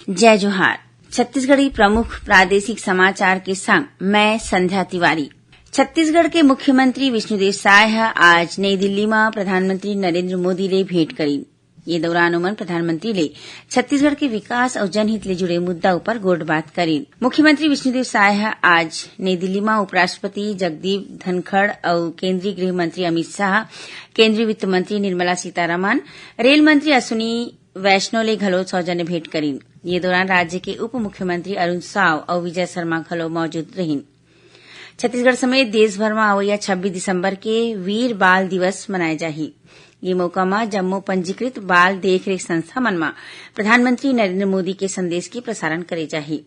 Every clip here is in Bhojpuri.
जय जोहार। छत्तीसगढ़ी प्रमुख प्रादेशिक समाचार के संग मैं संध्या तिवारी। छत्तीसगढ़ के मुख्यमंत्री विष्णुदेव साय आज नई दिल्ली में प्रधानमंत्री नरेंद्र मोदी ले भेंट करीन। ये दौरान ओमन प्रधानमंत्री ले छत्तीसगढ़ के विकास और जनहित ले जुड़े मुद्दा ऊपर गोठ बात करीन। मुख्यमंत्री विष्णुदेव साय आज नई दिल्ली में उपराष्ट्रपति जगदीप धनखड़ और केंद्रीय गृह मंत्री अमित शाह, केंद्रीय वित्त मंत्री निर्मला सीतारमण, रेल मंत्री अश्विनी वैष्णव ले घलो सौजन्य भेंट करीन। ये दौरान राज्य के उप मुख्यमंत्री अरुण साव और विजय शर्मा घलो मौजूद रहीन। छत्तीसगढ़ समेत देश भर में आवैया 26 दिसंबर के वीर बाल दिवस मनाए जाही। ये मौका में जम्मो पंजीकृत बाल देखरेख संस्था मन में प्रधानमंत्री नरेंद्र मोदी के संदेश की प्रसारण करे जाही।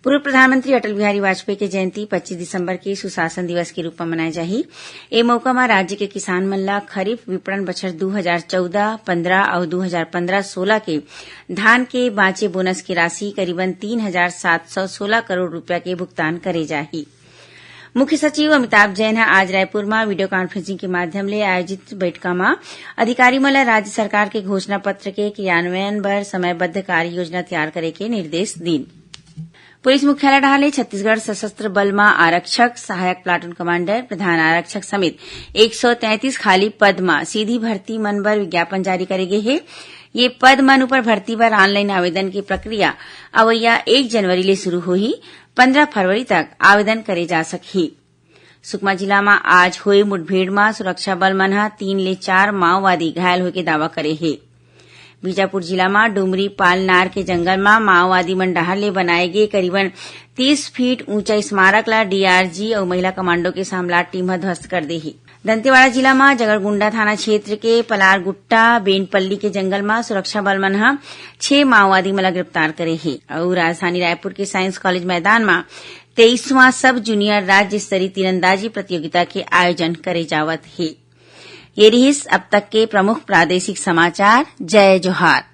पूर्व प्रधानमंत्री अटल बिहारी वाजपेयी के जयंती 25 दिसंबर के सुशासन दिवस के रूप में मनाए जाही। ए मौका में राज्य के किसान मन ला खरीफ विपणन बछर 2014-15 और 2015-16 के धान के बाँचे बोनस की राशि करीबन 3,716 करोड़ रुपया के भुगतान करे जाही। मुख्य सचिव अमिताभ जैन आज रायपुर में वीडियो कॉन्फ्रेंसिंग के माध्यम ले आयोजित बैठका में अधिकारी मन राज्य सरकार के घोषणा पत्र के क्रियान्वयन बर समयबद्ध कार्य योजना तैयार करे के निर्देश दीन। पुलिस मुख्यालय डाले छत्तीसगढ़ सशस्त्र बल में आरक्षक, सहायक प्लाटून कमांडर, प्रधान आरक्षक समेत 133 खाली पद में सीधी भर्ती मन बर विज्ञापन जारी करे गे हे। ये पद मन ऊपर भर्ती बर ऑनलाइन आवेदन की प्रक्रिया अवैया 1 जनवरी ले शुरू होही। 15 फरवरी तक आवेदन करे जा सकही। सुकमा जिला में आज हुए मुठभेड़ में सुरक्षा बल मन 3 ले 4 माओवादी घायल होके दावा करे हे। बीजापुर जिला में डुमरी पालनार के जंगल में माओवादी मन डाहर ले बनाए गए करीबन 30 फीट ऊंचा स्मारक ला डीआरजी और महिला कमांडो के सामलाट टीम ध्वस्त कर देही। दंतेवाड़ा जिला में जगरगुंडा थाना क्षेत्र के पलारगुट्टा बेनपल्ली के जंगल में सुरक्षा बल मन 6 माओवादी मन गिरफ्तार करे हे और राजधानी रायपुर के साइंस कॉलेज मैदान में 23वां सब जूनियर राज्य स्तरीय तीरंदाजी प्रतियोगिता के आयोजन करे जावत हे। ये रहिस अब तक के प्रमुख प्रादेशिक समाचार। जय जोहार।